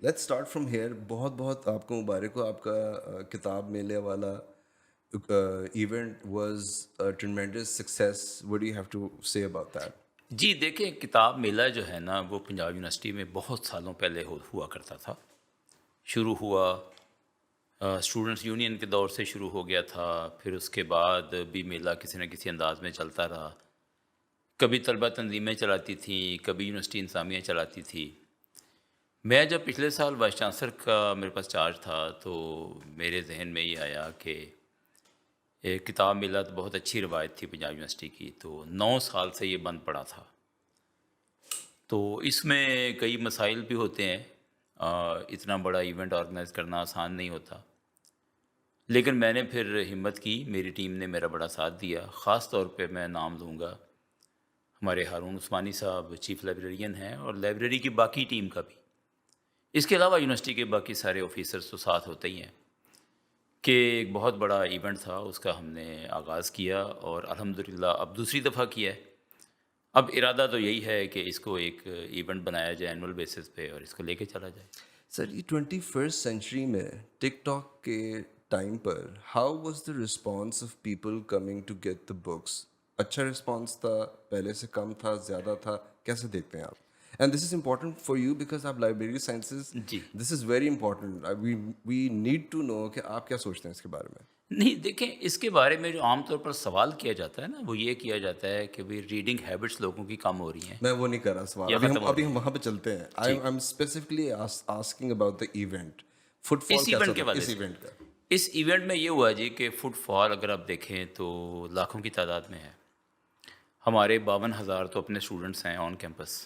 Let's start from here. بہت بہت آپ کو مبارک ہو. آپ کا کتاب میلے والا event was tremendous success. What do you have to say about that? جی دیکھیں، کتاب میلہ جو ہے نا وہ پنجاب یونیورسٹی میں بہت سالوں پہلے ہوا کرتا تھا. شروع ہوا اسٹوڈنٹس یونین کے دور سے شروع ہو گیا تھا. پھر اس کے بعد بھی میلہ کسی نہ کسی انداز میں چلتا رہا. کبھی طلبہ تنظیمیں چلاتی تھیں، کبھی یونیورسٹی انتظامیہ چلاتی تھی. میں جب پچھلے سال وائس چانسلر کا میرے پاس چارج تھا تو میرے ذہن میں یہ آیا کہ ایک کتاب میلہ تو بہت اچھی روایت تھی پنجاب یونیورسٹی کی، تو 9 سال سے یہ بند پڑا تھا. تو اس میں کئی مسائل بھی ہوتے ہیں. اتنا بڑا ایونٹ آرگنائز کرنا آسان نہیں ہوتا، لیکن میں نے پھر ہمت کی. میری ٹیم نے میرا بڑا ساتھ دیا. خاص طور پہ میں نام لوں گا ہمارے ہارون عثمانی صاحب، چیف لائبریرین ہیں، اور لائبریری کی باقی ٹیم کا بھی. اس کے علاوہ یونیورسٹی کے باقی سارے آفیسرز تو ساتھ ہوتے ہی ہیں. کہ ایک بہت بڑا ایونٹ تھا، اس کا ہم نے آغاز کیا اور الحمدللہ اب دوسری دفعہ کیا ہے. اب ارادہ تو یہی ہے کہ اس کو ایک ایونٹ بنایا جائے اینول بیسس پہ اور اس کو لے کے چلا جائے. سر، یہ 21st سینچری میں ٹک ٹاک کے ٹائم پر how was the response of people coming to get the books? اچھا رسپانس تھا؟ پہلے سے کم تھا؟ زیادہ تھا؟ کیسے دیکھتے ہیں آپ؟ And this is important for you because آپ لائبریری سائنسز. جی this is very important. We need to know کہ آپ کیا سوچتے ہیں اس کے بارے میں. نہیں، دیکھیں اس کے بارے میں جو عام طور پر سوال کیا جاتا ہے نا، وہ یہ کیا جاتا ہے کہ بھئی ریڈنگ ہیبٹس لوگوں کی کم ہو رہی ہیں میں وہ نہیں کر رہا سوال. یا ابھی ہم ختم ہو ابھی رہی ہم ہیں. وہاں پہ چلتے ہیں. آئی ٹھیک. Am specifically asking about the event. Footfall اس کیسا ایونٹ کے تھا حوالے اس سے، ایونٹ کا؟ اس ایونٹ میں یہ ہوا جی کہ فٹ فال اگر آپ دیکھیں تو لاکھوں کی تعداد میں ہے. ہمارے 52,000 تو اپنے اسٹوڈنٹس ہیں آن کیمپس.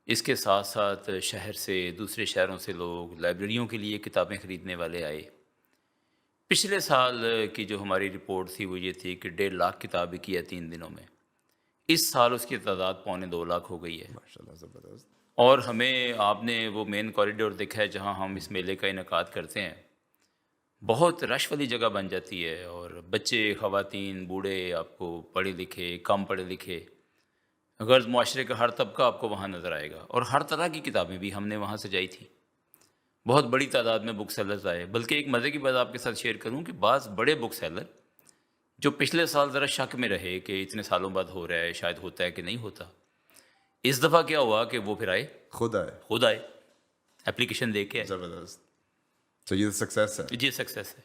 اس کے ساتھ ساتھ شہر سے، دوسرے شہروں سے لوگ لائبریریوں کے لیے کتابیں خریدنے والے آئے. پچھلے سال کی جو ہماری رپورٹ تھی وہ یہ تھی کہ 1.5 لاکھ کتابیں کی ہے 3 دنوں میں. اس سال اس کی تعداد 2.25 لاکھ ہو گئی ہے. ماشاء اللہ، زبردست. اور ہمیں، آپ نے وہ مین کوریڈور دیکھا ہے جہاں ہم اس میلے کا انعقاد کرتے ہیں، بہت رش والی جگہ بن جاتی ہے. اور بچے، خواتین، بوڑھے، آپ کو پڑھے لکھے، کم پڑھے لکھے، غرض معاشرے کا ہر طبقہ آپ کو وہاں نظر آئے گا. اور ہر طرح کی کتابیں بھی ہم نے وہاں سجائی تھی. بہت بڑی تعداد میں بک سیلرز آئے. بلکہ ایک مزے کی بات آپ کے ساتھ شیئر کروں کہ بعض بڑے بک سیلر جو پچھلے سال ذرا شک میں رہے کہ اتنے سالوں بعد ہو رہا ہے، شاید ہوتا ہے کہ نہیں ہوتا، اس دفعہ کیا ہوا کہ وہ پھر آئے، خود آئے. خود آئے، اپلیکیشن دے کے آئے. زبردست. تو یہ سکسیس ہے. جی سکسیس ہے.